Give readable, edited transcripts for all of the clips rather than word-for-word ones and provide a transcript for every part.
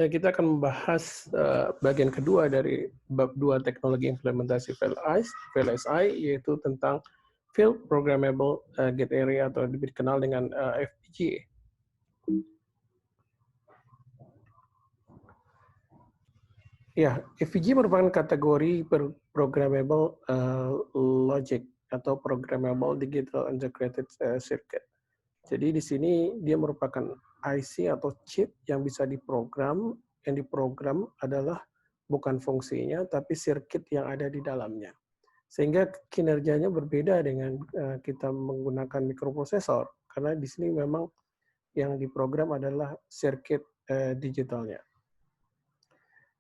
kita akan membahas bagian kedua dari bab 2 teknologi implementasi VLSI, yaitu tentang Field Programmable Gate Array atau dikenal dengan FPGA. Ya, FPGA merupakan kategori programmable logic atau programmable digital integrated circuit. Jadi di sini dia merupakan IC atau chip yang bisa diprogram. Yang diprogram adalah bukan fungsinya, tapi sirkuit yang ada di dalamnya. Sehingga kinerjanya berbeda dengan kita menggunakan mikroprosesor, karena di sini memang yang diprogram adalah sirkuit digitalnya.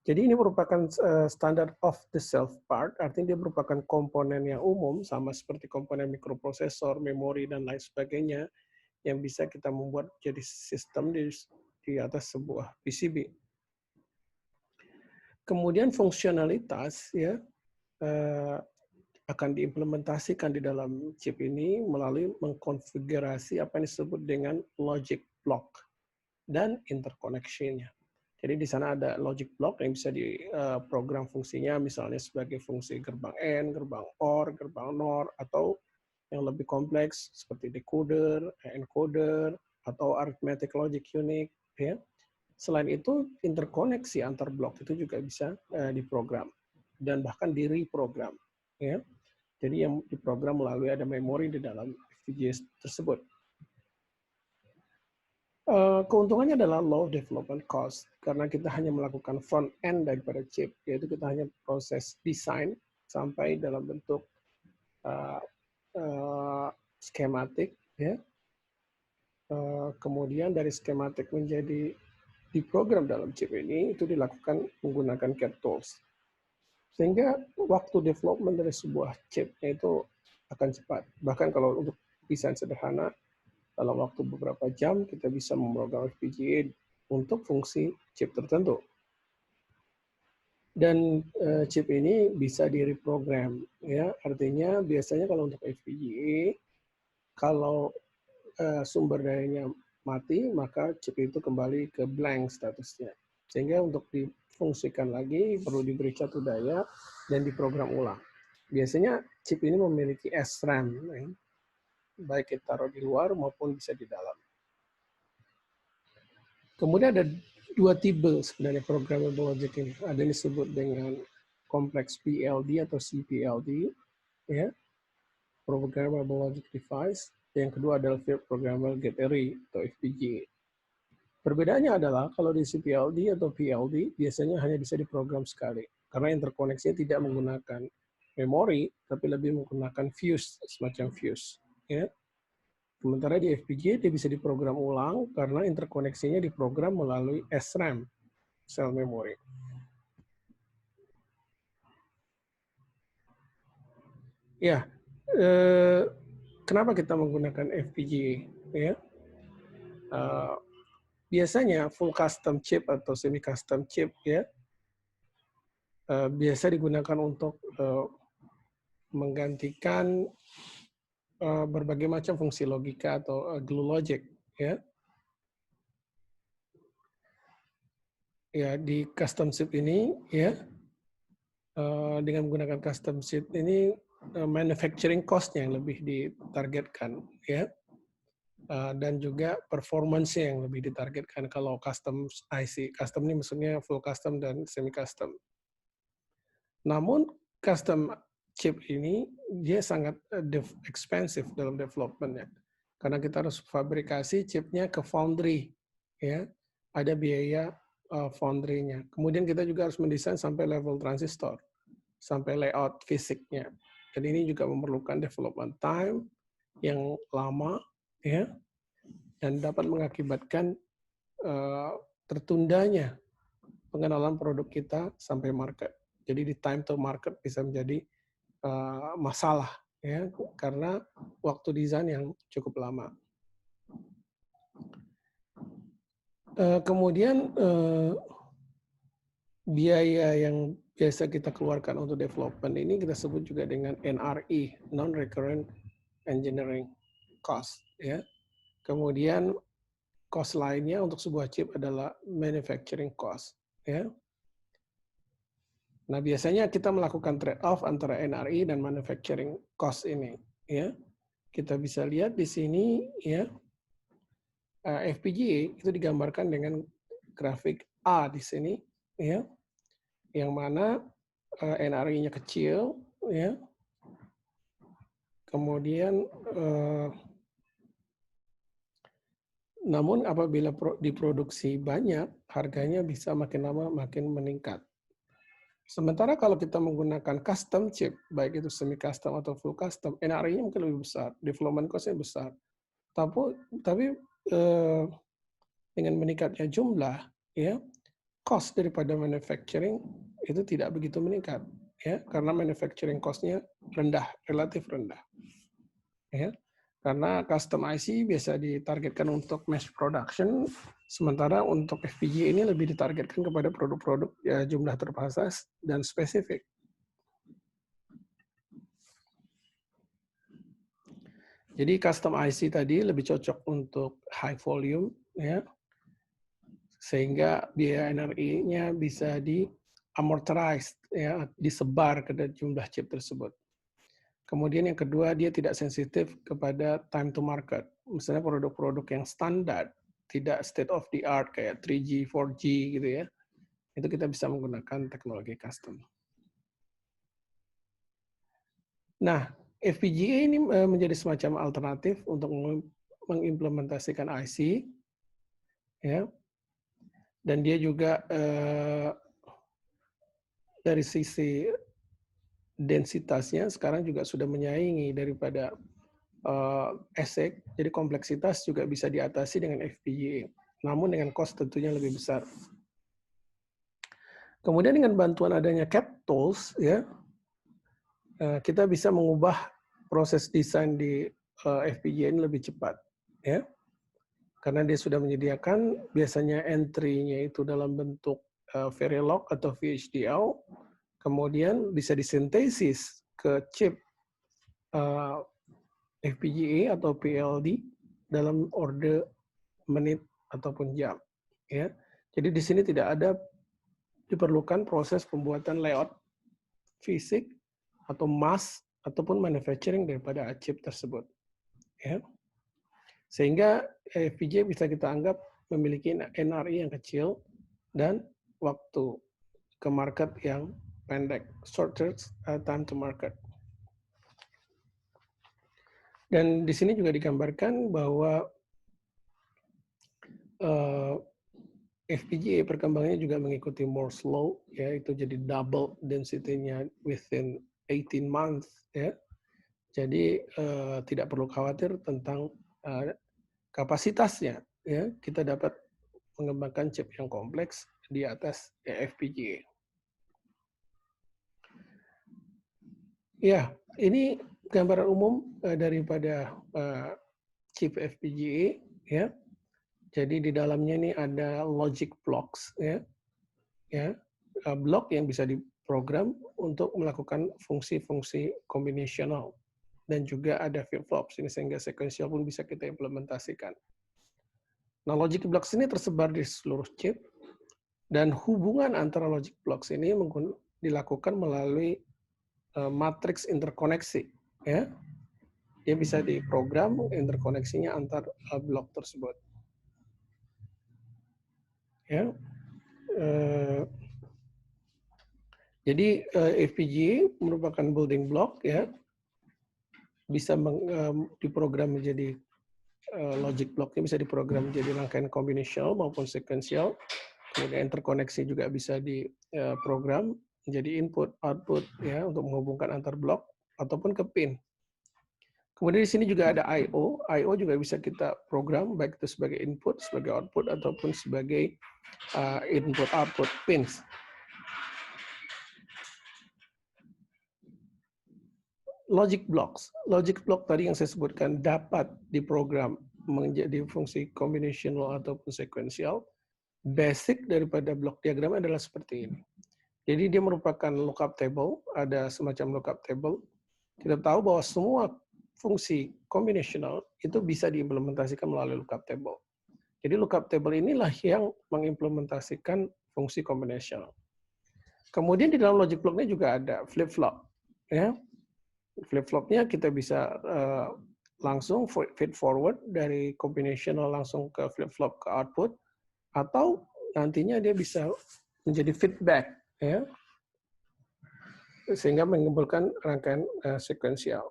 Jadi ini merupakan standard off the shelf part, artinya dia merupakan komponen yang umum, sama seperti komponen mikroprosesor, memori, dan lain sebagainya, yang bisa kita membuat jadi sistem di atas sebuah PCB. Kemudian fungsionalitas ya akan diimplementasikan di dalam chip ini melalui mengkonfigurasi apa yang disebut dengan logic block dan interconnection-nya. Jadi di sana ada logic block yang bisa diprogram fungsinya, misalnya sebagai fungsi gerbang AND, gerbang OR, gerbang NOR, atau yang lebih kompleks seperti decoder, encoder, atau arithmetic logic unit. Ya. Selain itu, interkoneksi antar blok itu juga bisa diprogram dan bahkan di-reprogram. Ya. Jadi yang diprogram melalui ada memori di dalam FPGA tersebut. Keuntungannya adalah low development cost, karena kita hanya melakukan front end daripada chip, yaitu kita hanya proses desain sampai dalam bentuk skematik, ya. Kemudian dari skematik menjadi diprogram dalam chip ini, itu dilakukan menggunakan CAD tools. Sehingga waktu development dari sebuah chip itu akan cepat. Bahkan kalau untuk desain sederhana, dalam waktu beberapa jam kita bisa memprogram FPGA untuk fungsi chip tertentu. Dan chip ini bisa di-reprogram, ya. Artinya biasanya kalau untuk FPGA, kalau sumber dayanya mati, maka chip itu kembali ke blank statusnya. Sehingga untuk difungsikan lagi perlu diberi satu daya dan diprogram ulang. Biasanya chip ini memiliki SRAM, ya. Baik kita taruh di luar maupun bisa di dalam. Kemudian ada dua tipe sebenarnya programmable logic ini. Ada yang disebut dengan complex PLD atau CPLD, ya, programmable logic device. Yang kedua adalah field programmable gate array atau FPGA. Perbedaannya adalah kalau di CPLD atau PLD biasanya hanya bisa diprogram sekali karena interkoneksinya tidak menggunakan memori tapi lebih menggunakan fuse, semacam fuse, ya. Sementara di FPGA dia bisa diprogram ulang karena interkoneksinya diprogram melalui SRAM, cell memory. Ya, kenapa kita menggunakan FPGA? Ya, biasanya full custom chip atau semi custom chip, ya, biasa digunakan untuk menggantikan berbagai macam fungsi logika atau glue logic, ya. Ya, di custom chip ini, ya, dengan menggunakan custom chip ini manufacturing cost-nya yang lebih ditargetkan, ya, dan juga performance-nya yang lebih ditargetkan. Kalau custom IC, custom ini maksudnya full custom dan semi custom. Namun custom chip ini dia sangat expensive dalam development-nya, karena kita harus fabrikasi chipnya ke foundry, ya, ada biaya foundry-nya. Kemudian kita juga harus mendesain sampai level transistor, sampai layout fisiknya. Dan ini juga memerlukan development time yang lama, ya, dan dapat mengakibatkan tertundanya pengenalan produk kita sampai market. Jadi di time to market bisa menjadi masalah, ya, karena waktu desain yang cukup lama. Kemudian biaya yang biasa kita keluarkan untuk development ini kita sebut juga dengan NRE, non-recurrent engineering cost, ya. Kemudian cost lainnya untuk sebuah chip adalah manufacturing cost. Ya. Nah, biasanya kita melakukan trade-off antara NRE dan manufacturing cost ini. Ya. Kita bisa lihat di sini, ya, FPGA itu digambarkan dengan grafik A di sini, ya, yang mana NRE-nya kecil, ya. Kemudian namun apabila diproduksi banyak, harganya bisa makin lama makin meningkat. Sementara kalau kita menggunakan custom chip, baik itu semi custom atau full custom, NRE-nya mungkin lebih besar, development cost-nya besar. Tapi dengan meningkatnya jumlah, ya, cost daripada manufacturing itu tidak begitu meningkat, ya, karena manufacturing cost-nya rendah, relatif rendah, ya. Karena custom IC biasa ditargetkan untuk mass production, sementara untuk FPGA ini lebih ditargetkan kepada produk-produk ya, jumlah terbatas dan spesifik. Jadi custom IC tadi lebih cocok untuk high volume, ya, sehingga biaya NRE-nya bisa di-amortize, ya, disebar ke jumlah chip tersebut. Kemudian yang kedua, dia tidak sensitif kepada time to market. Misalnya produk-produk yang standar, tidak state of the art kayak 3G, 4G gitu ya. Itu kita bisa menggunakan teknologi custom. Nah, FPGA ini menjadi semacam alternatif untuk mengimplementasikan IC, ya. Dan dia juga dari sisi densitasnya sekarang juga sudah menyaingi daripada ASIC, jadi kompleksitas juga bisa diatasi dengan FPGA, namun dengan cost tentunya lebih besar. Kemudian dengan bantuan adanya CAD tools, ya, kita bisa mengubah proses desain di FPGA ini lebih cepat, ya, karena dia sudah menyediakan biasanya entry-nya itu dalam bentuk Verilog atau VHDL, kemudian bisa disintesis ke chip FPGA atau PLD dalam order menit ataupun jam, ya. Jadi di sini tidak ada diperlukan proses pembuatan layout fisik atau mask ataupun manufacturing daripada chip tersebut, ya. Sehingga FPGA bisa kita anggap memiliki NRE yang kecil dan waktu ke market yang pendek, shorter time to market. Dan di sini juga digambarkan bahwa FPGA perkembangannya juga mengikuti Moore's Law, ya, itu jadi double density-nya within 18 months, ya. Jadi tidak perlu khawatir tentang kapasitasnya, ya. Kita dapat mengembangkan chip yang kompleks di atas FPGA. Ya, ini gambaran umum daripada chip FPGA, ya. Jadi di dalamnya ini ada logic blocks, ya, blok yang bisa diprogram untuk melakukan fungsi-fungsi kombinasional, dan juga ada flip-flops ini sehingga sequential pun bisa kita implementasikan. Nah, logic blocks ini tersebar di seluruh chip, dan hubungan antara logic blocks ini dilakukan melalui matriks interkoneksi, ya. Dia bisa diprogram interkoneksinya antar blok tersebut, ya. Jadi FPGA merupakan building block, ya, bisa diprogram menjadi logic blocknya bisa diprogram menjadi rangkaian kombinasional maupun sequential. Kemudian interkoneksi juga bisa diprogram menjadi input output, ya, untuk menghubungkan antar blok ataupun ke pin. Kemudian di sini juga ada I/O. I/O juga bisa kita program baik itu sebagai input, sebagai output ataupun sebagai input output pins. Logic blocks. Logic block tadi yang saya sebutkan dapat diprogram menjadi fungsi kombinasional ataupun sequential. Basic daripada blok diagram adalah seperti ini. Jadi dia merupakan lookup table, ada semacam lookup table. Kita tahu bahwa semua fungsi kombinasional itu bisa diimplementasikan melalui lookup table. Jadi lookup table inilah yang mengimplementasikan fungsi combinational. Kemudian di dalam logic block-nya juga ada flip-flop. Ya. Flip-flopnya kita bisa langsung feed forward dari combinational langsung ke flip-flop ke output, atau nantinya dia bisa menjadi feedback, ya, sehingga menimbulkan rangkaian sekuensial.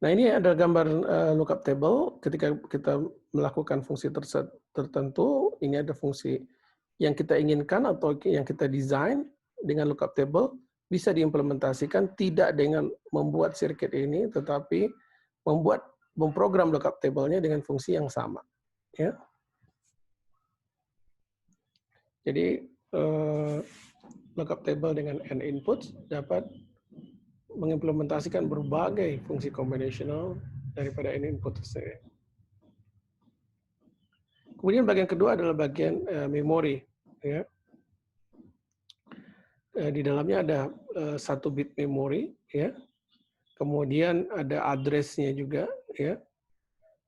Nah, ini ada gambar lookup table. Ketika kita melakukan fungsi tertentu, ini ada fungsi yang kita inginkan atau yang kita desain dengan lookup table, bisa diimplementasikan tidak dengan membuat sirkuit ini, tetapi memprogram lookup table-nya dengan fungsi yang sama. Ya. Jadi, lookup table dengan n inputs dapat mengimplementasikan berbagai fungsi combinational daripada n input tersebut. Kemudian bagian kedua adalah bagian memori. Ya. Di dalamnya ada 1 bit memori, ya. Kemudian ada address-nya juga, ya.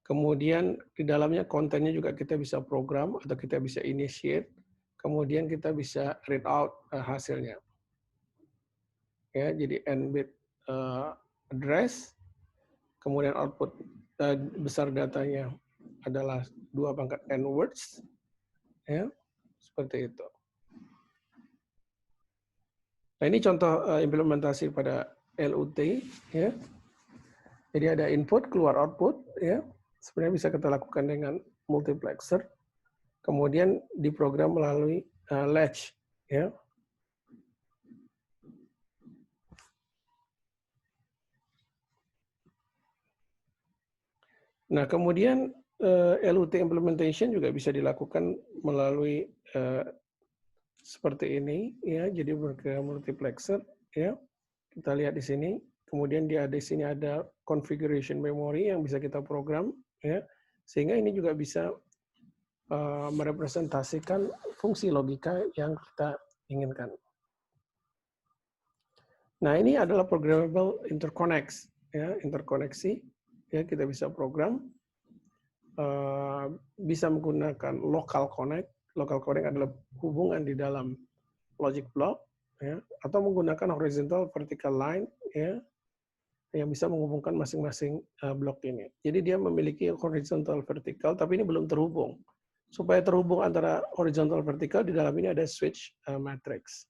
Kemudian di dalamnya kontennya juga kita bisa program atau kita bisa initiate. Kemudian kita bisa read out hasilnya. Ya, jadi n bit address, kemudian output besar datanya adalah 2 × n words, ya, seperti itu. Nah, ini contoh implementasi pada LUT, ya. Jadi ada input keluar output, ya. Sebenarnya bisa kita lakukan dengan multiplexer, kemudian diprogram melalui latch, ya. Nah, kemudian LUT implementation juga bisa dilakukan melalui seperti ini, ya. Jadi ke multiplexer, ya. Kita lihat di sini. Kemudian di sini ada configuration memory yang bisa kita program, ya. Sehingga ini juga bisa merepresentasikan fungsi logika yang kita inginkan. Nah, ini adalah programmable interconnects, ya, interkoneksi. Ya, kita bisa program. Bisa menggunakan local connect. Local connect adalah hubungan di dalam logic block, ya, atau menggunakan horizontal vertical line, ya, yang bisa menghubungkan masing-masing blok ini. Jadi dia memiliki horizontal vertical, tapi ini belum terhubung. Supaya terhubung antara horizontal vertical, di dalam ini ada switch matrix.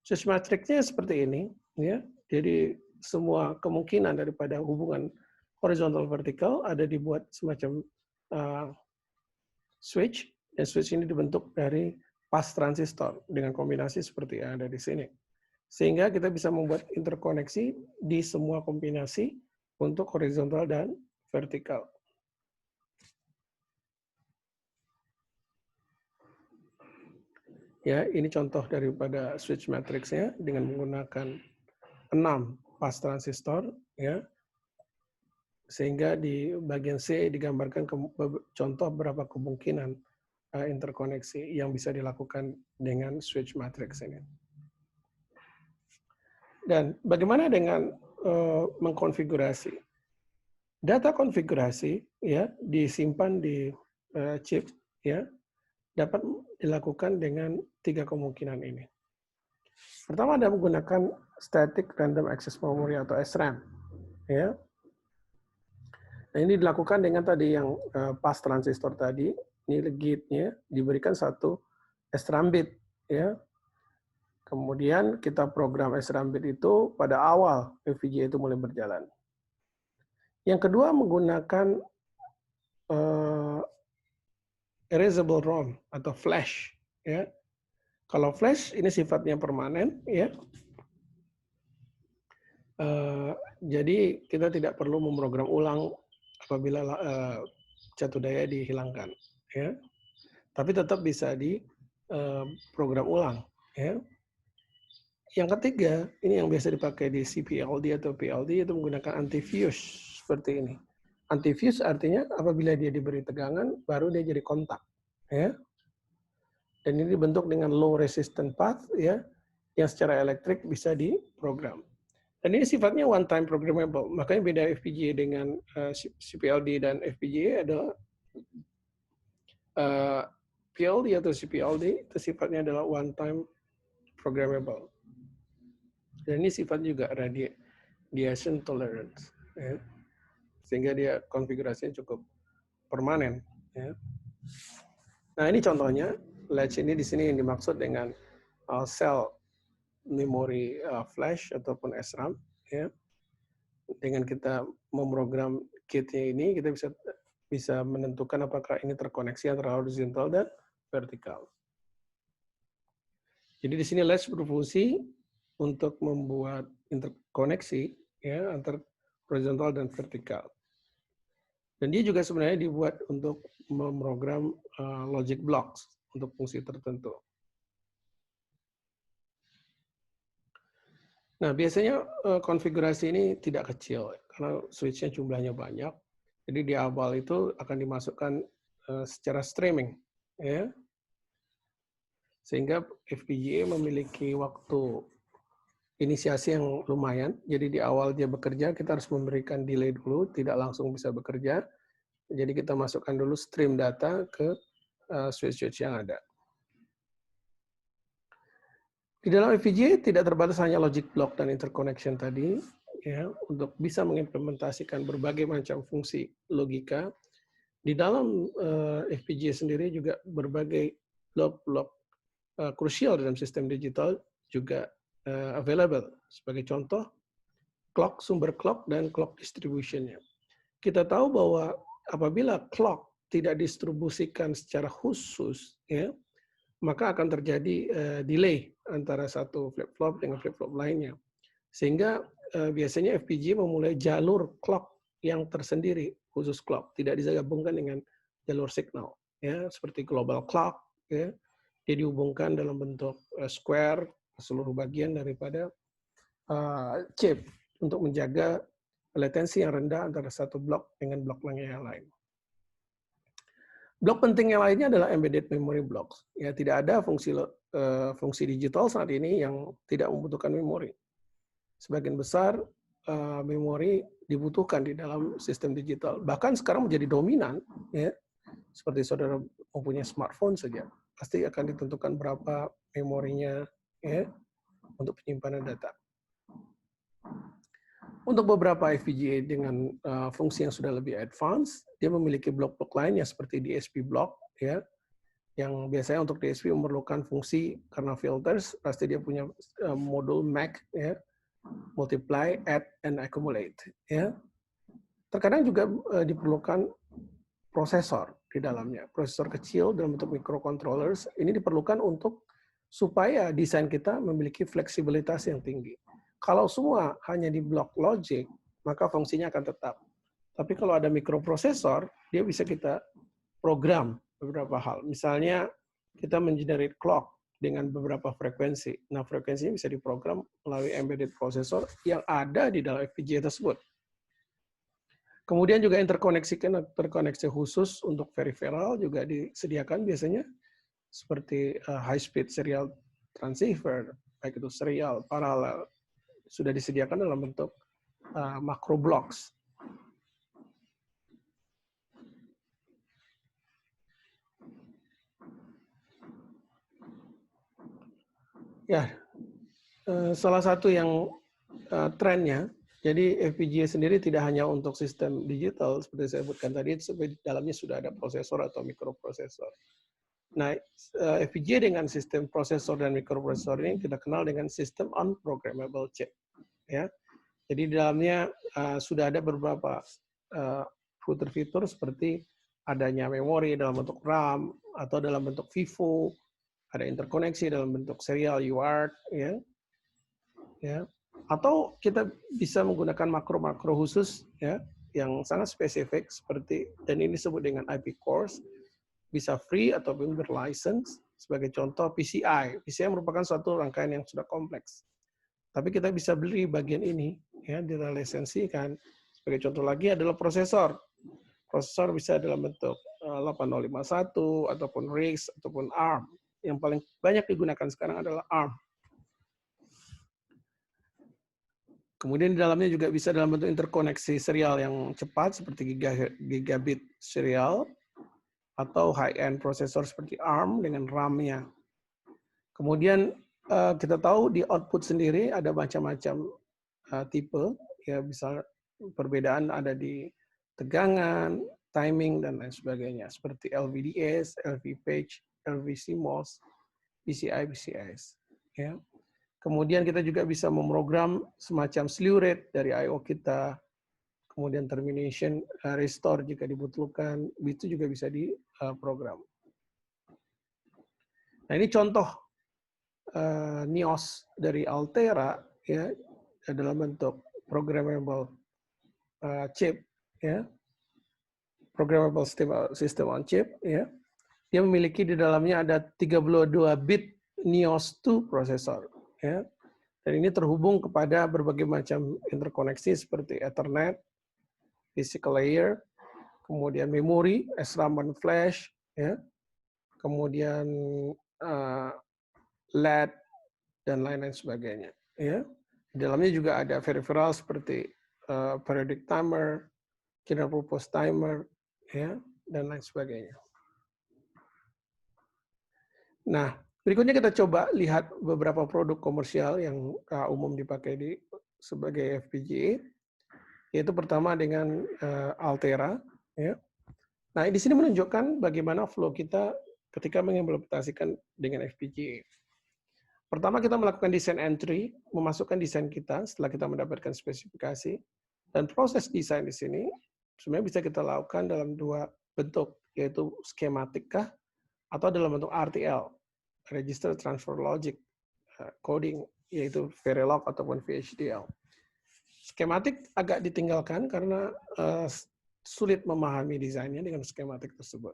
Switch matrixnya seperti ini, ya. Jadi semua kemungkinan daripada hubungan horizontal vertical ada dibuat semacam switch, dan switch ini dibentuk dari pas transistor dengan kombinasi seperti yang ada di sini. Sehingga kita bisa membuat interkoneksi di semua kombinasi untuk horizontal dan vertikal. Ya, ini contoh daripada switch matrixnya dengan menggunakan 6 pas transistor, ya. Sehingga di bagian C digambarkan contoh beberapa kemungkinan interkoneksi yang bisa dilakukan dengan switch matrix ini. Dan bagaimana dengan mengkonfigurasi? Data konfigurasi, ya, disimpan di chip, ya, dapat dilakukan dengan 3 kemungkinan ini. Pertama ada menggunakan static random access memory atau SRAM, ya. Nah, ini dilakukan dengan tadi yang pas transistor tadi, ini gate-nya diberikan 1 SRAM bit, ya. Kemudian kita program SRAM bit itu pada awal FPGA itu mulai berjalan. Yang kedua menggunakan erasable ROM atau flash, ya. Kalau flash ini sifatnya permanen, ya. Jadi kita tidak perlu memprogram ulang apabila jatuh daya dihilangkan, ya. Tapi tetap bisa diprogram ulang, ya. Yang ketiga, ini yang biasa dipakai di CPLD atau PLD, itu menggunakan anti-fuse seperti ini. Anti-fuse artinya apabila dia diberi tegangan, baru dia jadi kontak, ya. Dan ini dibentuk dengan low resistant path, ya, yang secara elektrik bisa diprogram. Dan ini sifatnya one time programmable. Makanya beda FPGA dengan CPLD dan FPGA adalah PLD atau CPLD itu sifatnya adalah one time programmable. Dan ini sifat juga radiation tolerance, ya. Sehingga dia konfigurasinya cukup permanen. Ya. Nah ini contohnya, latch ini di sini yang dimaksud dengan cell memori flash ataupun SRAM. Ya. Dengan kita memprogram kitnya ini, kita bisa menentukan apakah ini terkoneksi antara horizontal dan vertikal. Jadi di sini latch berfungsi untuk membuat interkoneksi ya antar horizontal dan vertikal. Dan dia juga sebenarnya dibuat untuk memprogram logic blocks untuk fungsi tertentu. Nah, biasanya konfigurasi ini tidak kecil karena switch-nya jumlahnya banyak. Jadi di awal itu akan dimasukkan secara streaming, ya. Sehingga FPGA memiliki waktu inisiasi yang lumayan. Jadi di awal dia bekerja, kita harus memberikan delay dulu, tidak langsung bisa bekerja. Jadi kita masukkan dulu stream data ke switch-switch yang ada. Di dalam FPGA tidak terbatas hanya logic block dan interconnection tadi, ya, untuk bisa mengimplementasikan berbagai macam fungsi logika. Di dalam FPGA sendiri juga berbagai blok-blok krusial dalam sistem digital juga available. Sebagai contoh, clock, sumber clock, dan clock distribution-nya. Kita tahu bahwa apabila clock tidak distribusikan secara khusus, ya, maka akan terjadi delay antara satu flip-flop dengan flip-flop lainnya. Sehingga biasanya FPGA memulai jalur clock yang tersendiri, khusus clock, tidak digabungkan dengan jalur signal. Ya, seperti global clock, ya, dia dihubungkan dalam bentuk square seluruh bagian daripada chip untuk menjaga latensi yang rendah antara satu blok dengan blok yang lain. Blok penting yang lainnya adalah embedded memory blocks. Ya, tidak ada fungsi digital saat ini yang tidak membutuhkan memori. Sebagian besar memori dibutuhkan di dalam sistem digital. Bahkan sekarang menjadi dominan, ya. Seperti saudara mempunyai smartphone saja, pasti akan ditentukan berapa memorinya, ya, untuk penyimpanan data. Untuk beberapa FPGA dengan fungsi yang sudah lebih advance, dia memiliki blok-blok lainnya seperti DSP block, ya, yang biasanya untuk DSP memerlukan fungsi karena filters, pasti dia punya modul MAC, ya, multiply, add, and accumulate. Ya. Terkadang juga diperlukan prosesor di dalamnya, prosesor kecil dalam bentuk microcontrollers. Ini diperlukan untuk supaya desain kita memiliki fleksibilitas yang tinggi. Kalau semua hanya di blok logic, maka fungsinya akan tetap. Tapi kalau ada mikroprosesor, dia bisa kita program beberapa hal. Misalnya, kita mengenerate clock dengan beberapa frekuensi. Nah, frekuensinya bisa diprogram melalui embedded processor yang ada di dalam FPGA tersebut. Kemudian juga interkoneksi khusus untuk peripheral juga disediakan biasanya, seperti high-speed serial transceiver, baik itu serial, paralel, sudah disediakan dalam bentuk macro blocks. Ya, salah satu yang trennya, jadi FPGA sendiri tidak hanya untuk sistem digital, seperti saya sebutkan tadi, di dalamnya sudah ada prosesor atau mikroprosesor. Nah, FPGA dengan sistem prosesor dan mikroprosesor ini kita kenal dengan sistem unprogrammable chip. Ya. Jadi di dalamnya sudah ada beberapa fitur-fitur seperti adanya memori dalam bentuk RAM atau dalam bentuk FIFO, ada interkoneksi dalam bentuk serial UART, ya, ya. Atau kita bisa menggunakan makro-makro khusus, ya, yang sangat spesifik seperti, dan ini disebut dengan IP cores, bisa free ataupun berlicense. Sebagai contoh PCI. PCI merupakan suatu rangkaian yang sudah kompleks. Tapi kita bisa beli bagian ini, ya, dilisensikan. Sebagai contoh lagi adalah prosesor. Prosesor bisa dalam bentuk 8051 ataupun RISC ataupun ARM. Yang paling banyak digunakan sekarang adalah ARM. Kemudian di dalamnya juga bisa dalam bentuk interkoneksi serial yang cepat seperti gigabit serial atau high-end prosesor seperti ARM dengan RAM-nya. Kemudian kita tahu di output sendiri ada macam-macam tipe, ya bisa perbedaan ada di tegangan, timing, dan lain sebagainya, seperti LVDS, LVPH, LVCMOS, PCI, PCIs. Ya. Kemudian kita juga bisa memprogram semacam slew rate dari I/O kita, kemudian termination, restore jika dibutuhkan, itu juga bisa diprogram. Nah ini contoh NIOS dari Altera, ya, dalam bentuk programmable chip, ya, programmable system on chip, ya. Dia memiliki di dalamnya ada 32 bit NIOS 2 prosesor, ya. Dan ini terhubung kepada berbagai macam interkoneksi seperti Ethernet, physical layer, kemudian memori, SRAM dan flash, ya, kemudian LED dan lain-lain sebagainya. Ya, di dalamnya juga ada peripheral seperti periodic timer, general purpose timer, ya, dan lain sebagainya. Nah, berikutnya kita coba lihat beberapa produk komersial yang umum dipakai sebagai FPGA, yaitu pertama dengan Altera. Ya. Nah, di sini menunjukkan bagaimana flow kita ketika mengimplementasikan dengan FPGA. Pertama kita melakukan desain entry, memasukkan desain kita setelah kita mendapatkan spesifikasi, dan proses desain di sini sebenarnya bisa kita lakukan dalam dua bentuk, yaitu skematik kah atau dalam bentuk RTL, Register Transfer Logic coding, yaitu Verilog ataupun VHDL. Skematik agak ditinggalkan karena sulit memahami desainnya dengan skematik tersebut.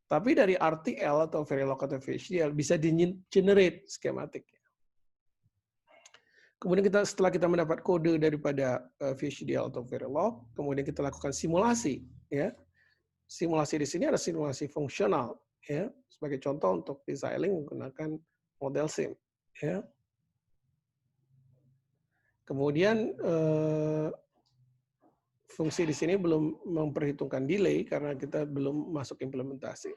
Tapi dari RTL atau Verilog atau VHDL bisa di-generate skematik. Kemudian setelah kita mendapat kode daripada VHDL atau Verilog, kemudian kita lakukan simulasi. Ya, simulasi di sini ada simulasi fungsional. Ya, sebagai contoh untuk detailing menggunakan model SIM. Ya. Kemudian fungsi di sini belum memperhitungkan delay karena kita belum masuk implementasi.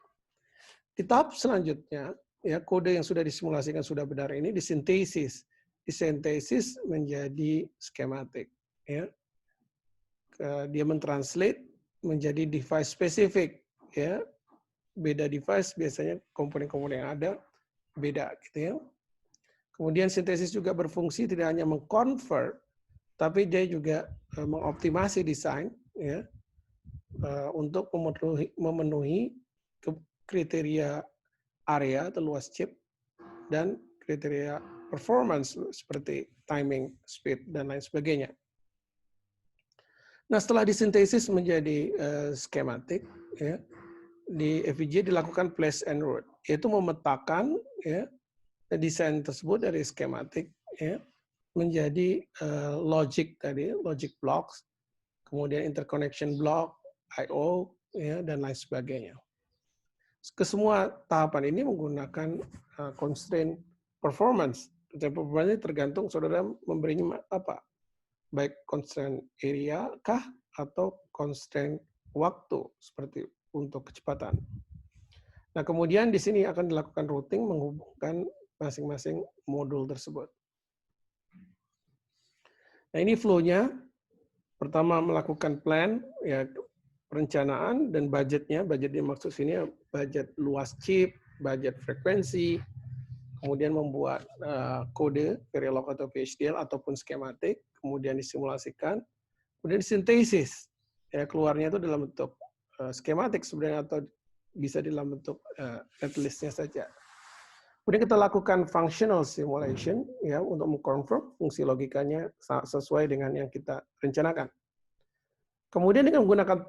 Di tahap selanjutnya, ya kode yang sudah disimulasikan sudah benar ini disintesis. Disintesis menjadi skematik. Ya. Dia mentranslate menjadi device spesifik. Ya. Beda device biasanya komponen-komponen yang ada beda gitu ya. Kemudian sintesis juga berfungsi tidak hanya mengconvert, tapi dia juga mengoptimasi desain ya, untuk memenuhi kriteria area atau luas chip dan kriteria performance seperti timing, speed, dan lain sebagainya. Nah, setelah disintesis menjadi skematik, ya, di FPGA dilakukan place and route, yaitu memetakan ya, desain tersebut dari skematik ya, menjadi logic tadi, logic blocks, kemudian interconnection block, I/O, ya, dan lain sebagainya. Kesemua tahapan ini menggunakan constraint performance. Constraint performance ini tergantung saudara memberinya apa, baik constraint area kah atau constraint waktu seperti untuk kecepatan. Nah, kemudian di sini akan dilakukan routing menghubungkan masing-masing modul tersebut. Nah, ini flow-nya. Pertama melakukan plan, ya perencanaan dan budgetnya. Budgetnya maksud sini budget luas chip, budget frekuensi, kemudian membuat kode Verilog atau VHDL ataupun skematik, kemudian disimulasikan, kemudian disintesis. Ya, keluarnya itu dalam bentuk skematik sebenarnya atau bisa dalam bentuk netlistnya saja. Kemudian kita lakukan functional simulation ya untuk mengkonfirm fungsi logikanya sesuai dengan yang kita rencanakan. Kemudian dengan menggunakan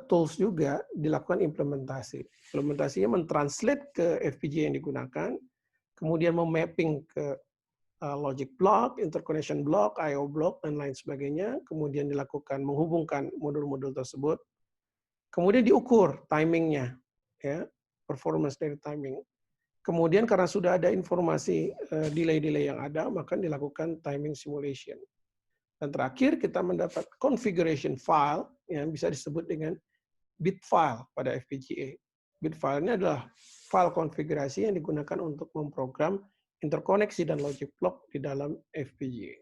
tools juga dilakukan implementasi. Implementasinya mentranslate ke FPGA yang digunakan, kemudian memapping ke logic block, interconnection block, I/O block, dan lain sebagainya. Kemudian dilakukan menghubungkan modul-modul tersebut. Kemudian diukur timingnya, ya, performance dari timing. Kemudian karena sudah ada informasi delay-delay yang ada, maka dilakukan timing simulation. Dan terakhir kita mendapat configuration file yang bisa disebut dengan bit file pada FPGA. Bit file ini adalah file konfigurasi yang digunakan untuk memprogram interkoneksi dan logic block di dalam FPGA.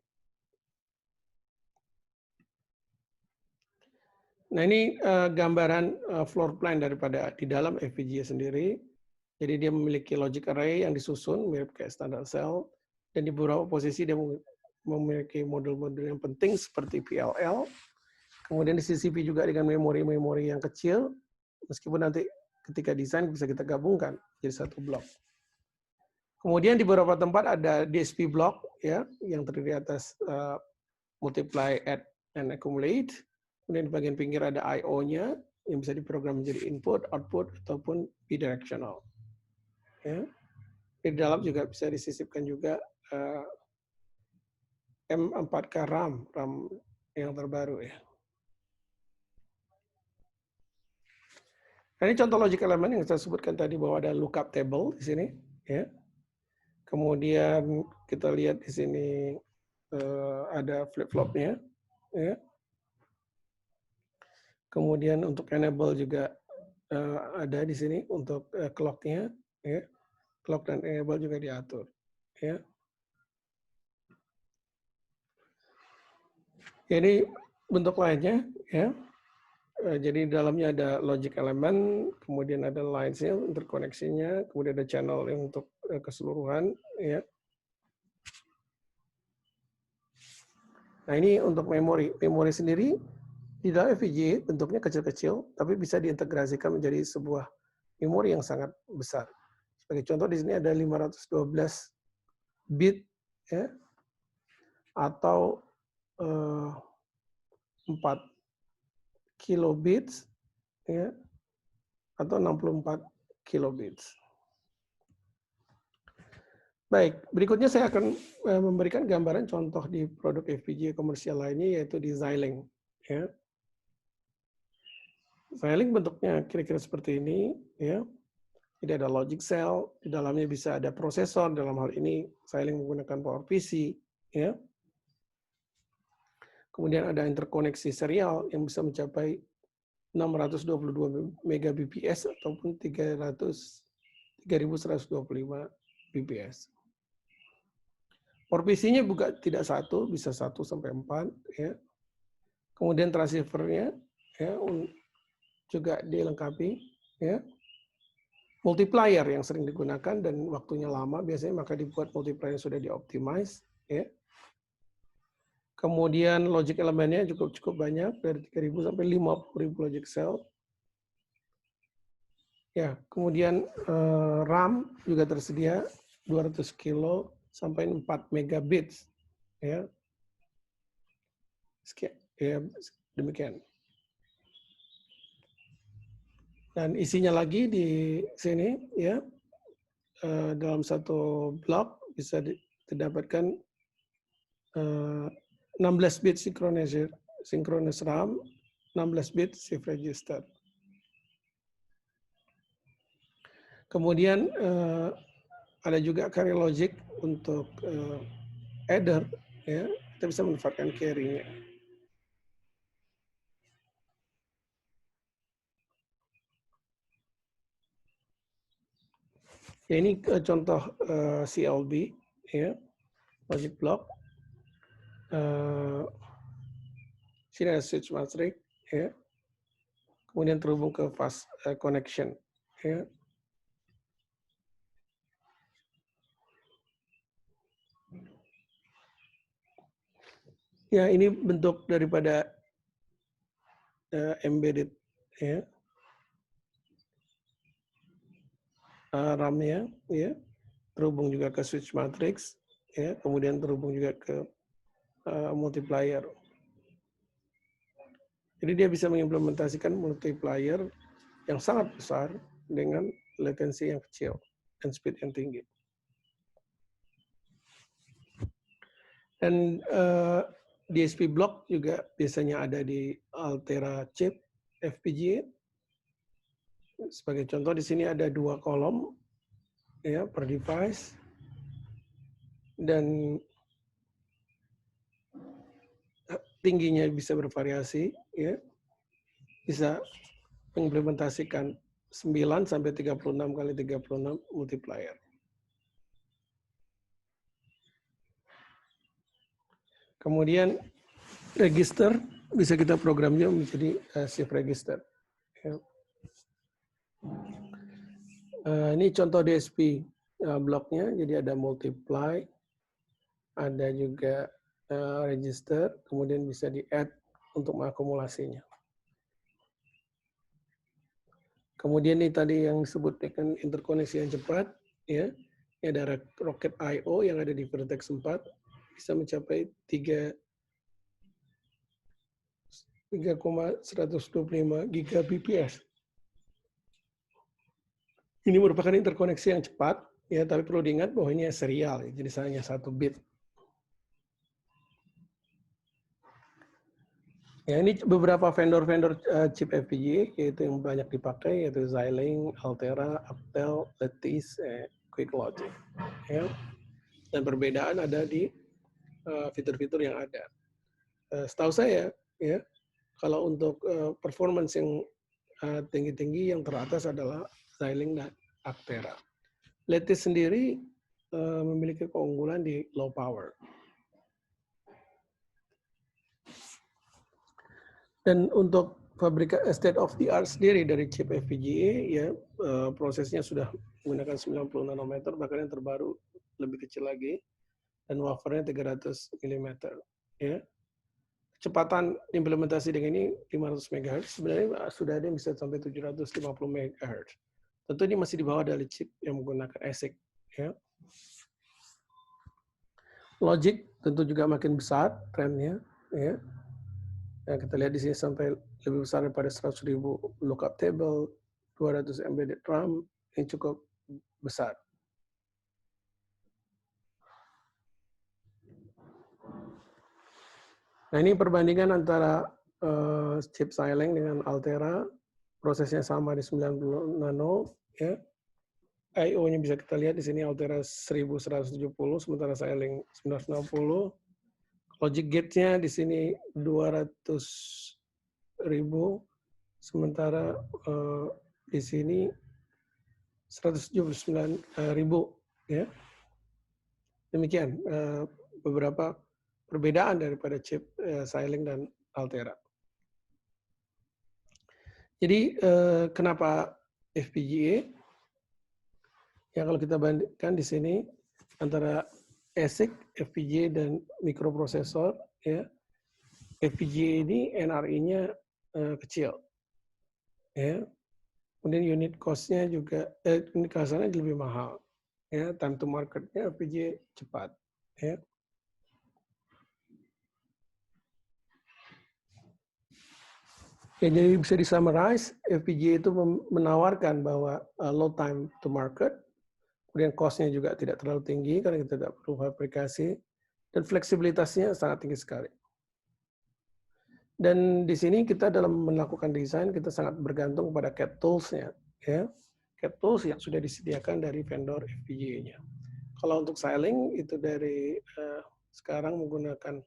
Nah, ini gambaran floor plan daripada di dalam FPGA sendiri. Jadi dia memiliki logic array yang disusun mirip kayak standar cell, dan di beberapa posisi dia memiliki modul-modul yang penting seperti PLL. Kemudian di CCP juga dengan memori-memori yang kecil, meskipun nanti ketika desain bisa kita gabungkan jadi satu blok. Kemudian di beberapa tempat ada DSP block ya, yang terdiri atas multiply, add, and accumulate. Kemudian di bagian pinggir ada I/O-nya yang bisa diprogram menjadi input, output, ataupun bidirectional. Ya. Di dalam juga bisa disisipkan juga M4K RAM yang terbaru ya. Nah, ini contoh logic element yang saya sebutkan tadi bahwa ada lookup table di sini ya. Kemudian kita lihat di sini ada flip-flopnya ya. Kemudian untuk enable juga ada di sini untuk clock-nya ya. Clock dan enable juga diatur ya. Ini bentuk lainnya ya. Jadi di dalamnya ada logic element, kemudian ada lines-nya, interkoneksinya, kemudian ada channel yang untuk keseluruhan ya. Nah, ini untuk memori. Memori sendiri di dalam FPGA bentuknya kecil-kecil, tapi bisa diintegrasikan menjadi sebuah memori yang sangat besar. Sebagai contoh di sini ada 512 bit ya, atau 4 kilobits ya, atau 64 kilobits. Baik, berikutnya saya akan memberikan gambaran contoh di produk FPGA komersial lainnya, yaitu di Xilinx ya. Xilinx bentuknya kira-kira seperti ini ya. Jadi ada logic cell, di dalamnya bisa ada prosesor, dalam hal ini Xilinx menggunakan PowerPC ya. Kemudian ada interkoneksi serial yang bisa mencapai 622 Mbps ataupun 3125 Bps. PowerPC-nya juga tidak satu, bisa 1 sampai 4 ya. Kemudian transceiver-nya ya juga dilengkapi ya. Multiplier yang sering digunakan dan waktunya lama biasanya, maka dibuat multiplier yang sudah dioptimize ya. Kemudian logic elemennya cukup banyak, dari 3.000 sampai 50.000 logic cell. Ya, kemudian RAM juga tersedia 200 kilo sampai 4 megabits. Ya. Sekian, ya, demikian. Dan isinya lagi di sini ya, dalam satu blok bisa didapatkan 16 bit synchronous RAM, 16 bit shift register. Kemudian ada juga carry logic untuk adder, ya, kita bisa memanfaatkan carry-nya. Ya, ini contoh CLB, ya, logic block. Sini ada switch matrix, ya. Kemudian terhubung ke fast connection, ya. Ya, ini bentuk daripada embedded, ya. RAM-nya, ya, terhubung juga ke switch matrix, ya, kemudian terhubung juga ke multiplier. Jadi dia bisa mengimplementasikan multiplier yang sangat besar dengan latency yang kecil dan speed yang tinggi. Dan DSP block juga biasanya ada di Altera chip FPGA. Sebagai contoh di sini ada 2 kolom ya per device, dan tingginya bisa bervariasi, ya, bisa mengimplementasikan 9 sampai 36 kali 36 multiplier. Kemudian register bisa kita programnya menjadi shift register. Ya. Ini contoh DSP bloknya, jadi ada multiply, ada juga register, kemudian bisa di-add untuk mengakumulasinya. Kemudian ini tadi yang disebut dengan interkoneksi yang cepat, ya. Ini ada Rocket I/O yang ada di Vertex 4, bisa mencapai 3,125 Gbps. Ini merupakan interkoneksi yang cepat, ya, tapi perlu diingat bahwa ini serial, ya, jadi hanya 1 bit. Ya, ini beberapa vendor-vendor chip FPGA yaitu yang banyak dipakai, yaitu Xilinx, Altera, Aptel, Lattice, QuickLogic. Ya. Dan perbedaan ada di fitur-fitur yang ada. Setahu saya, ya, kalau untuk performance yang tinggi-tinggi, yang teratas adalah Xilinx dan Altera. Lattice sendiri memiliki keunggulan di low power. Dan untuk state of the art sendiri dari chip FPGA, ya, prosesnya sudah menggunakan 90 nanometer, bahkan yang terbaru lebih kecil lagi, dan wafernya 300 mm. Ya. Kecepatan implementasi dengan ini 500 MHz, sebenarnya sudah ada yang bisa sampai 750 MHz. Tentu ini masih di bawah dari chip yang menggunakan ASIC. Ya. Logic tentu juga makin besar trendnya. Ya. Yang kita lihat di sini sampai lebih besar daripada 100.000 lookup table, 200 embedded RAM, ini cukup besar. Nah, ini perbandingan antara chip Xilinx dengan Altera, prosesnya sama di 90 nano, ya. I/O-nya bisa kita lihat di sini Altera 1170, sementara Xilinx 960. Logic gate-nya di sini 200.000, sementara di sini 179.000, ya. Demikian beberapa perbedaan daripada chip Xilinx dan Altera. Jadi kenapa FPGA? Ya, kalau kita bandingkan di sini antara ASIC, FPGA dan mikroprosesor, ya. FPGA ini NRI-nya kecil, ya. Kemudian unit cost-nya juga, unit cost-nya lebih mahal, ya. Time to market-nya FPGA cepat, ya. Ya, jadi bisa di-summarize, FPGA itu menawarkan bahwa low time to market, kemudian cost-nya juga tidak terlalu tinggi karena kita tidak perlu fabrikasi, dan fleksibilitasnya sangat tinggi sekali. Dan di sini kita dalam melakukan desain, kita sangat bergantung pada CAD tools-nya, ya. CAD tools yang sudah disediakan dari vendor FPGA-nya. Kalau untuk Xilinx itu dari sekarang menggunakan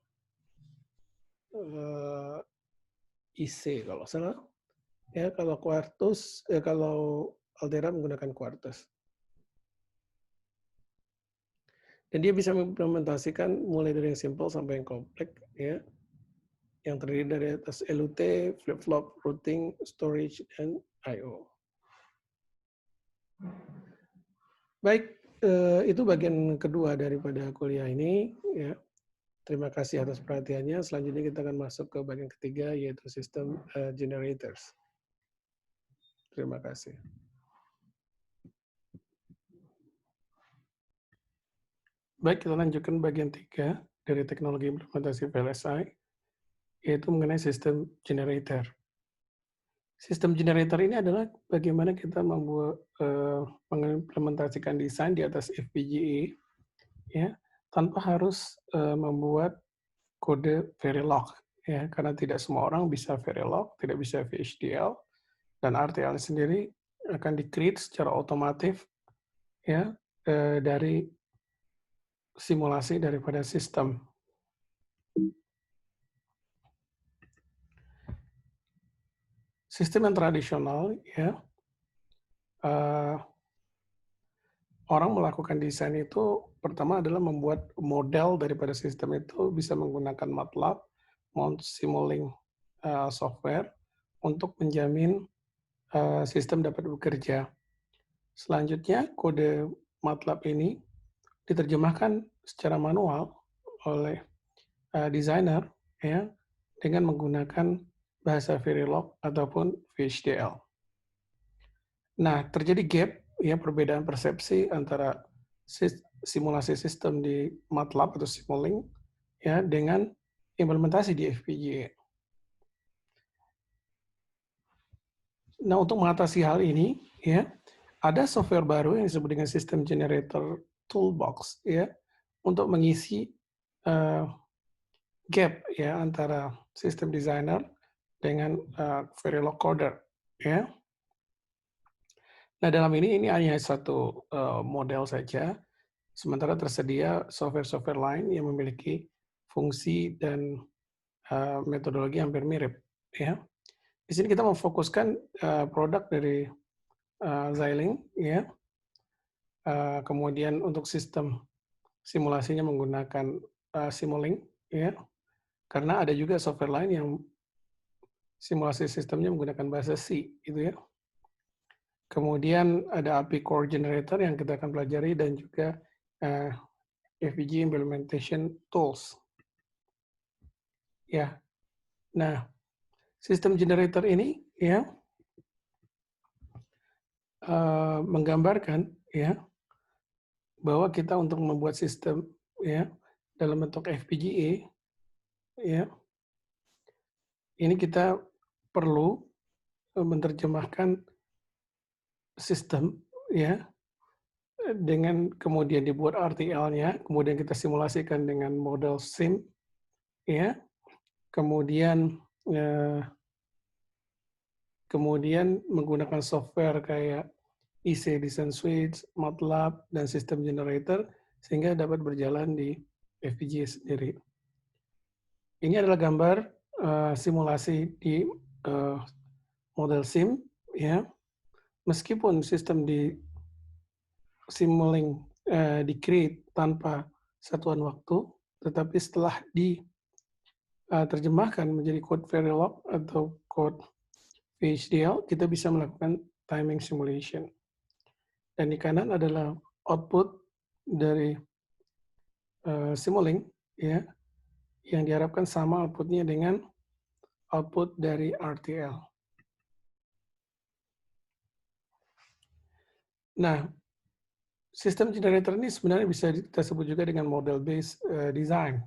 IC kalau salah. Ya, kalau Quartus, kalau Altera menggunakan Quartus. Dan dia bisa mengimplementasikan mulai dari yang simple sampai yang kompleks, ya. Yang terdiri dari atas LUT, flip-flop, routing, storage, dan I/O. Baik, itu bagian kedua daripada kuliah ini. Ya. Terima kasih atas perhatiannya. Selanjutnya kita akan masuk ke bagian ketiga, yaitu sistem generators. Terima kasih. Baik, kita lanjutkan bagian 3 dari teknologi implementasi VLSI, yaitu mengenai sistem generator. Sistem generator ini adalah bagaimana kita membuat mengimplementasikan desain di atas FPGA, ya, tanpa harus membuat kode Verilog, ya, karena tidak semua orang bisa Verilog, tidak bisa VHDL, dan RTL sendiri akan di-create secara otomatis, ya, dari simulasi daripada sistem. sistem yang tradisional, ya, orang melakukan desain itu pertama adalah membuat model daripada sistem itu bisa menggunakan MATLAB, Simulink software untuk menjamin sistem dapat bekerja. Selanjutnya, kode MATLAB ini diterjemahkan secara manual oleh desainer, ya, dengan menggunakan bahasa Verilog ataupun VHDL. Nah, terjadi gap, ya, perbedaan persepsi antara simulasi sistem di MATLAB atau Simulink, ya, dengan implementasi di FPGA. Nah, untuk mengatasi hal ini, ya, ada software baru yang disebut dengan System Generator Toolbox, ya, untuk mengisi gap, ya, antara sistem designer dengan Verilog coder, ya. Nah, dalam ini hanya satu model saja, sementara tersedia software-software lain yang memiliki fungsi dan metodologi hampir mirip, ya. Di sini kita memfokuskan produk dari Xilinx, ya. Kemudian untuk sistem simulasinya menggunakan Simulink, ya. Karena ada juga software lain yang simulasi sistemnya menggunakan bahasa C, gitu, ya. Kemudian ada API Core Generator yang kita akan pelajari dan juga FPGA Implementation Tools. Ya, nah, sistem generator ini, ya, menggambarkan, ya, bahwa kita untuk membuat sistem, ya, dalam bentuk FPGA, ya, ini kita perlu menerjemahkan sistem, ya, dengan kemudian dibuat RTL-nya, kemudian kita simulasikan dengan model SIM, ya, kemudian menggunakan software kayak IC Design Suite, MATLAB, dan System Generator sehingga dapat berjalan di FPGA sendiri. Ini adalah gambar simulasi di model SIM, ya. Meskipun sistem di Simulink di-create tanpa satuan waktu, tetapi setelah diterjemahkan menjadi code Verilog atau code VHDL, kita bisa melakukan timing simulation. Dan di kanan adalah output dari Simulink, ya, yang diharapkan sama outputnya dengan output dari RTL. Nah, sistem generator ini sebenarnya bisa kita sebut juga dengan model based design,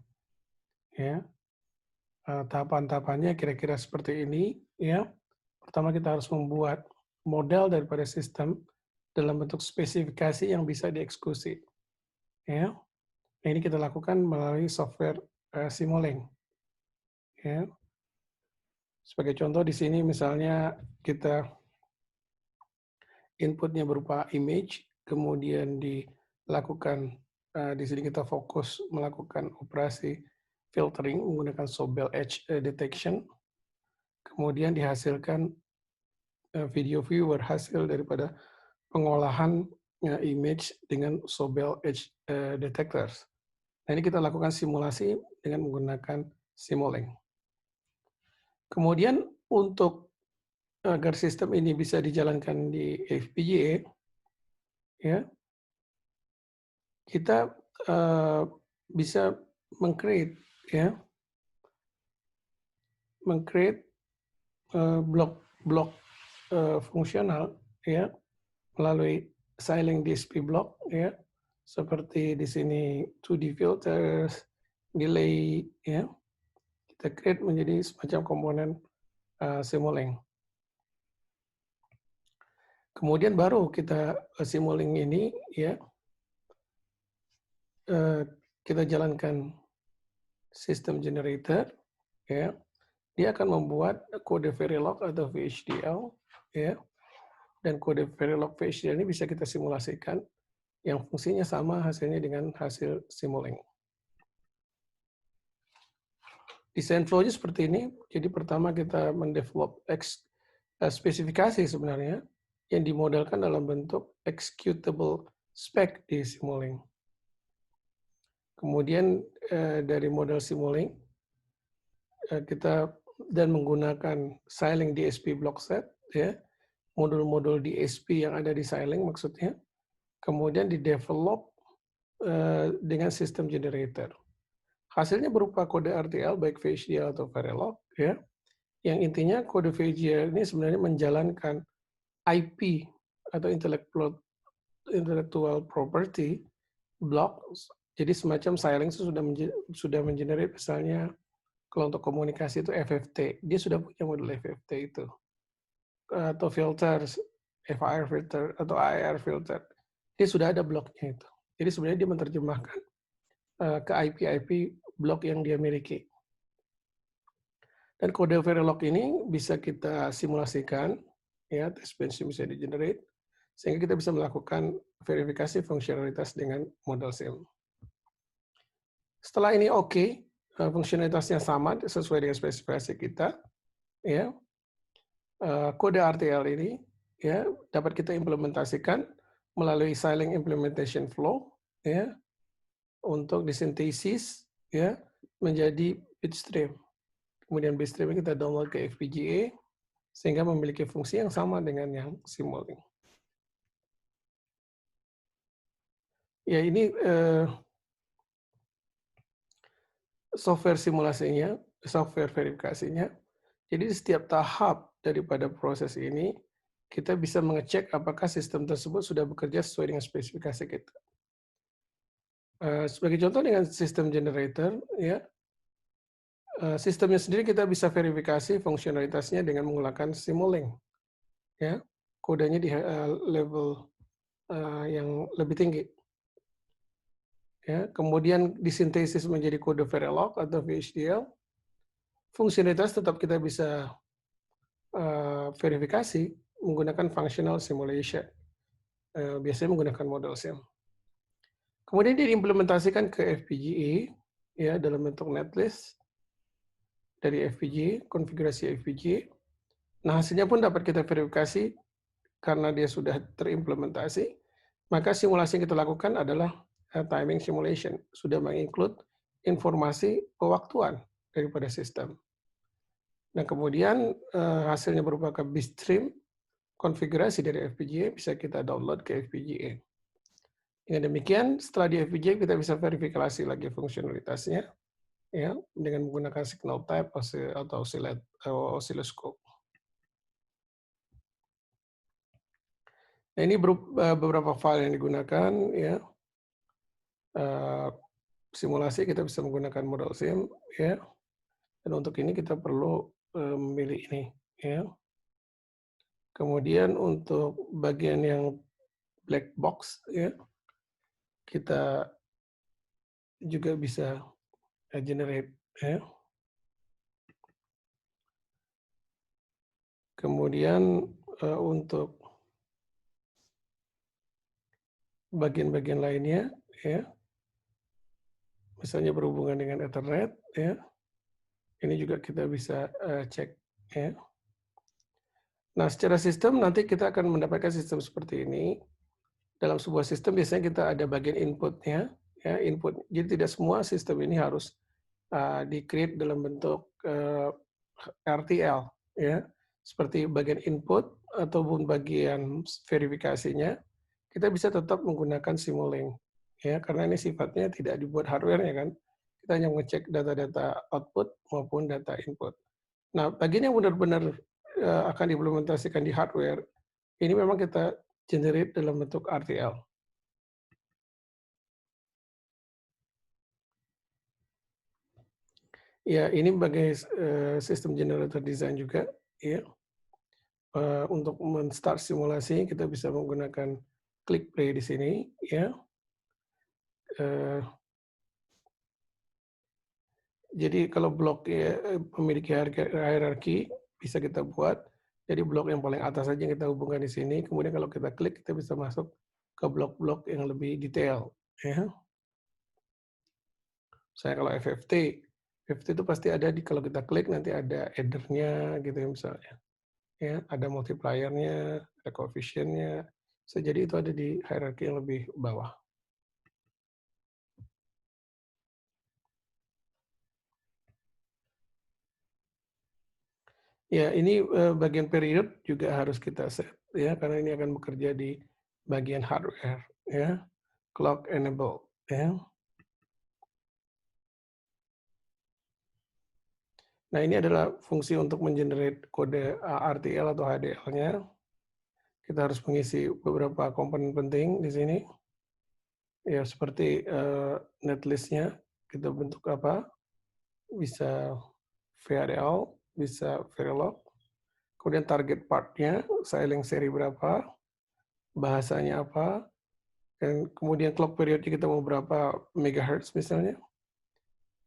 ya. Tahapan-tahapannya kira-kira seperti ini, ya. Pertama kita harus membuat model daripada sistem dalam bentuk spesifikasi yang bisa dieksekusi, ya. Nah, ini kita lakukan melalui software Simulink, ya. Sebagai contoh di sini misalnya kita inputnya berupa image, kemudian dilakukan di sini kita fokus melakukan operasi filtering menggunakan Sobel Edge Detection, kemudian dihasilkan video viewer hasil daripada pengolahan image dengan Sobel Edge Detectors. Nah, ini kita lakukan simulasi dengan menggunakan Simulink. Kemudian untuk agar sistem ini bisa dijalankan di FPGA, ya, kita bisa meng-create, ya, blok-blok fungsional, ya, melalui Xilinx DSP block, ya, seperti di sini 2D filters, delay, ya, kita create menjadi semacam komponen Simulink. Kemudian baru kita Simulink ini, ya, kita jalankan sistem generator, ya, dia akan membuat kode Verilog atau VHDL, ya, dan kode Verilog VHDL ini bisa kita simulasikan yang fungsinya sama hasilnya dengan hasil Simulink. Desain flow-nya seperti ini. Jadi pertama kita mendevelop spesifikasi sebenarnya yang dimodelkan dalam bentuk executable spec di Simulink. Kemudian dari model Simulink kita dan menggunakan Xilinx DSP block set, ya, modul-modul DSP yang ada di Xilinx maksudnya, kemudian di-develop dengan sistem generator. Hasilnya berupa kode RTL baik VHDL atau Verilog, ya, yang intinya kode VHDL ini sebenarnya menjalankan IP atau intellectual property block. Jadi semacam Xilinx sudah mengenerate misalnya kalau untuk komunikasi itu FFT, dia sudah punya modul FFT itu, atau filter, FIR filter atau AIR filter, dia sudah ada bloknya itu. Jadi sebenarnya dia menerjemahkan ke IP blok yang dia miliki. Dan kode Verilog ini bisa kita simulasikan, ya, test bench bisa di-generate, sehingga kita bisa melakukan verifikasi fungsionalitas dengan model SIM. Setelah ini oke, fungsionalitasnya sama sesuai dengan spesifikasi kita, ya, kode RTL ini, ya, dapat kita implementasikan melalui Xilinx implementation flow, ya, untuk disintesis, ya, menjadi bitstream. Kemudian bitstream kita download ke FPGA sehingga memiliki fungsi yang sama dengan yang Simulink. Ya, ini software simulasinya, software verifikasinya. Jadi di setiap tahap daripada proses ini kita bisa mengecek apakah sistem tersebut sudah bekerja sesuai dengan spesifikasi kita. Sebagai contoh dengan sistem generator, ya, sistemnya sendiri kita bisa verifikasi fungsionalitasnya dengan menggunakan Simulink, ya, kodenya di level yang lebih tinggi, ya. Kemudian disintesis menjadi kode Verilog atau VHDL, fungsionalitas tetap kita bisa verifikasi menggunakan functional simulation, biasanya menggunakan model SIM. Kemudian diimplementasikan ke FPGA, ya, dalam bentuk netlist dari FPGA, konfigurasi FPGA. Nah, hasilnya pun dapat kita verifikasi karena dia sudah terimplementasi, maka simulasi yang kita lakukan adalah timing simulation, sudah menginclude informasi pewaktuan daripada sistem. Nah, kemudian hasilnya berupa bitstream, konfigurasi dari FPGA bisa kita download ke FPGA. Dengan demikian, setelah di FPGA kita bisa verifikasi lagi fungsionalitasnya, ya, dengan menggunakan signal type atau oscilloscope. Nah, ini beberapa file yang digunakan, ya. Simulasi kita bisa menggunakan model SIM, ya. Dan untuk ini kita perlu memilih ini, ya. Kemudian untuk bagian yang black box, ya, kita juga bisa generate, ya. Kemudian untuk bagian-bagian lainnya, ya, misalnya berhubungan dengan Ethernet, ya, ini juga kita bisa cek, ya. Nah, secara sistem nanti kita akan mendapatkan sistem seperti ini. Dalam sebuah sistem biasanya kita ada bagian inputnya, ya, input. Jadi tidak semua sistem ini harus di-create dalam bentuk RTL, ya. Seperti bagian input ataupun bagian verifikasinya, kita bisa tetap menggunakan Simulink, ya, karena ini sifatnya tidak dibuat hardware, ya kan. Kita hanya mengecek data-data output maupun data input. Nah, bagian yang benar-benar akan diimplementasikan di hardware, ini memang kita generate dalam bentuk RTL. Ya, ini sebagai sistem generator design juga, ya. Untuk men-start simulasi kita bisa menggunakan klik play di sini, ya. Jadi kalau blok memiliki hierarki bisa kita buat. Jadi blok yang paling atas saja yang kita hubungkan di sini. Kemudian kalau kita klik kita bisa masuk ke blok-blok yang lebih detail, ya. Saya kalau FFT itu pasti ada kalau kita klik nanti ada header-nya gitu ya misalnya. ya, ada multiplier-nya, ada coefficient-nya. So, jadi itu ada di hierarki yang lebih bawah. Ya, ini bagian period juga harus kita set ya, karena ini akan bekerja di bagian hardware ya, clock enable ya. Nah, ini adalah fungsi untuk mengenerate kode RTL atau HDL-nya. Kita harus mengisi beberapa komponen penting di sini. Ya, seperti netlist-nya kita bentuk apa? Bisa VHDL, bisa Verilog. Kemudian target part-nya, sailing seri berapa, bahasanya apa, dan kemudian clock period kita mau berapa megahertz misalnya.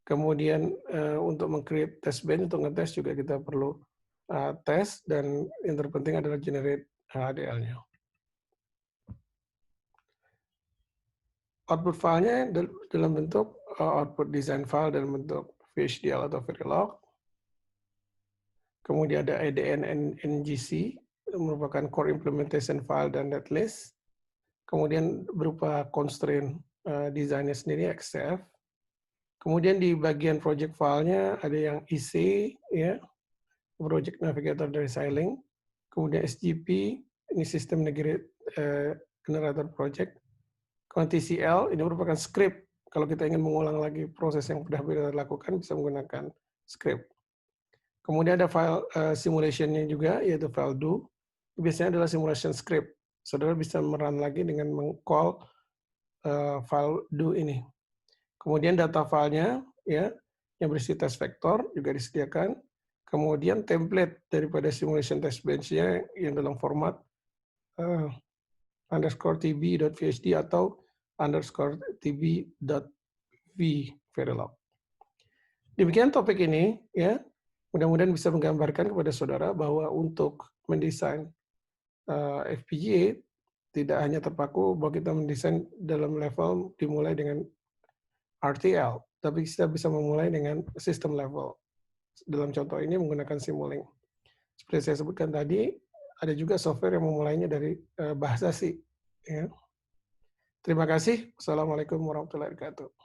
Kemudian untuk meng-create test bench, untuk ngetes juga kita perlu tes, dan yang terpenting adalah generate HDL-nya. Output filenya dalam bentuk output design file dalam bentuk VHDL atau Verilog. Kemudian ada ADN NGC, merupakan core implementation file dan netlist. Kemudian berupa constraint desainnya sendiri XCF. Kemudian di bagian project filenya ada yang IC, ya, Project Navigator dari Xilinx. Kemudian SGP, ini System Generator Project. Kemudian TCL, ini merupakan script. Kalau kita ingin mengulang lagi proses yang sudah kita lakukan, bisa menggunakan script. Kemudian ada file simulation-nya juga, yaitu file do. Biasanya adalah simulation script. Saudara bisa merun lagi dengan meng-call file do ini. Kemudian data filenya, ya, yang berisi test vektor juga disediakan. Kemudian template daripada simulation test bench-nya yang dalam format underscore tb.vhd atau underscore tb.v Verilog. Demikian topik ini, ya. Mudah-mudahan bisa menggambarkan kepada saudara bahwa untuk mendesain FPGA tidak hanya terpaku bahwa kita mendesain dalam level dimulai dengan RTL, tapi kita bisa memulai dengan sistem level. Dalam contoh ini menggunakan Simulink. Seperti saya sebutkan tadi, ada juga software yang memulainya dari bahasa C. Ya. Terima kasih. Wassalamualaikum warahmatullahi wabarakatuh.